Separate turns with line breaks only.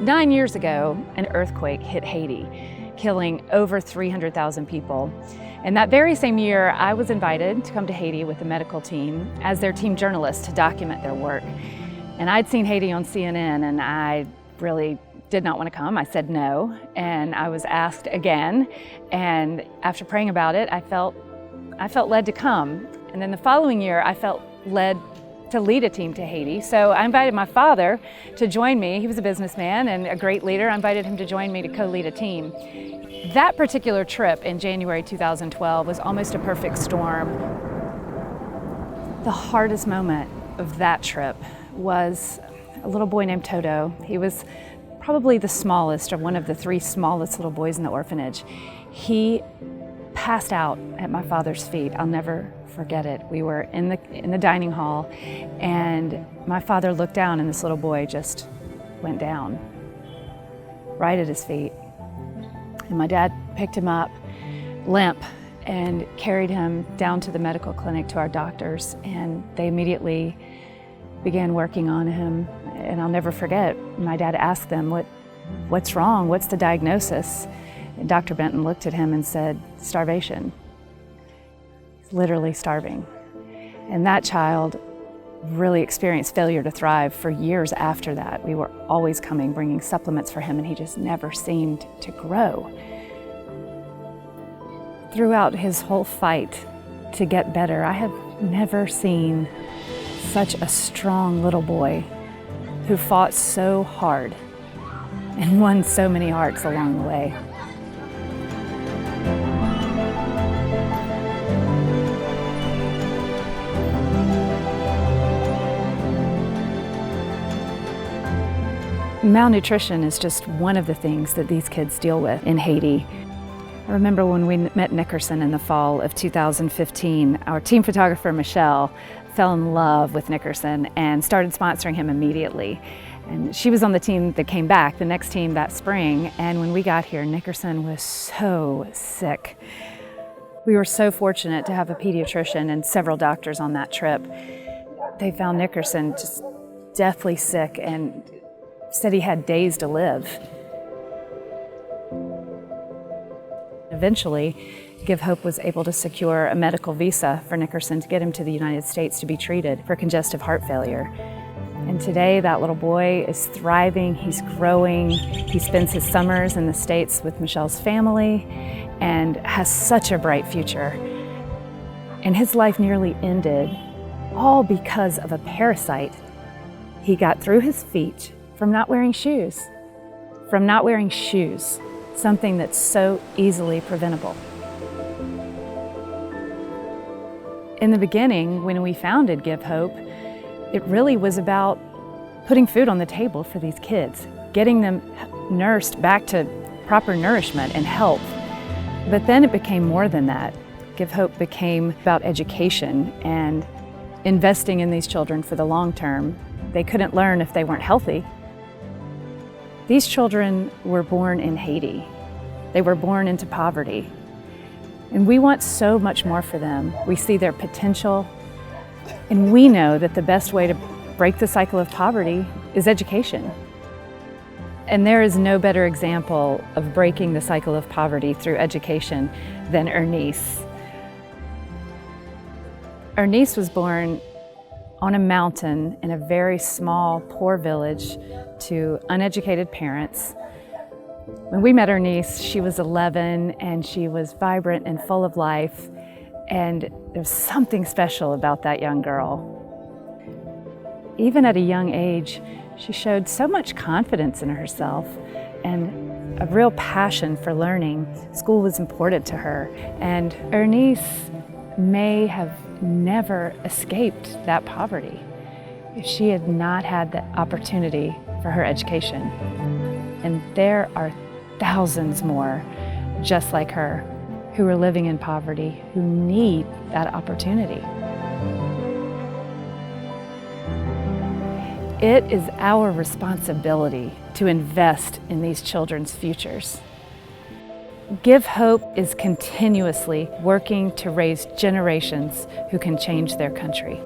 9 years ago, an earthquake hit Haiti, killing over 300,000 people. And that very same year, I was invited to come to Haiti with the medical team as their team journalist to document their work. And I'd seen Haiti on CNN, and I really did not want to come. I said no, and I was asked again. And after praying about it, I felt led to come. And then the following year, I felt led to lead a team to Haiti. So I invited my father to join me. He was a businessman and a great leader. I invited him to join me to co-lead a team. That particular trip in January 2012 was almost a perfect storm. The hardest moment of that trip was a little boy named Toto. He was probably the smallest, or one of the 3 smallest little boys in the orphanage. He passed out at my father's feet. I'll never forget it. We were in the dining hall, and my father looked down, and this little boy just went down right at his feet. And my dad picked him up, limp, and carried him down to the medical clinic to our doctors, and they immediately began working on him. And I'll never forget, my dad asked them, what's wrong? What's the diagnosis? And Dr. Benton looked at him and said, starvation. He's literally starving. And that child really experienced failure to thrive for years after that. We were always coming, bringing supplements for him, and he just never seemed to grow. Throughout his whole fight to get better, I have never seen such a strong little boy who fought so hard and won so many hearts along the way. Malnutrition is just one of the things that these kids deal with in Haiti. I remember when we met Nickerson in the fall of 2015, our team photographer, Michelle, fell in love with Nickerson and started sponsoring him immediately. And she was on the team that came back, the next team that spring, and when we got here, Nickerson was so sick. We were so fortunate to have a pediatrician and several doctors on that trip. They found Nickerson just deathly sick and said he had days to live. Eventually, Give Hope was able to secure a medical visa for Nickerson to get him to the United States to be treated for congestive heart failure. And today, that little boy is thriving, he's growing, he spends his summers in the States with Michelle's family and has such a bright future. And his life nearly ended, all because of a parasite he got through his feet from not wearing shoes. Something that's so easily preventable. In the beginning, when we founded Give Hope, it really was about putting food on the table for these kids, getting them nursed back to proper nourishment and health. But then it became more than that. Give Hope became about education and investing in these children for the long term. They couldn't learn if they weren't healthy. These children were born in Haiti. They were born into poverty. And we want so much more for them. We see their potential, and we know that the best way to break the cycle of poverty is education. And there is no better example of breaking the cycle of poverty through education than Ernice. Ernice was born on a mountain in a very small, poor village to uneducated parents. When we met Ernice, she was 11 and she was vibrant and full of life, and there's something special about that young girl. Even at a young age, she showed so much confidence in herself and a real passion for learning. School was important to her, and Ernice may have never escaped that poverty if she had not had the opportunity for her education. And there are thousands more just like her who are living in poverty, who need that opportunity. It is our responsibility to invest in these children's futures. Give Hope is continuously working to raise generations who can change their country.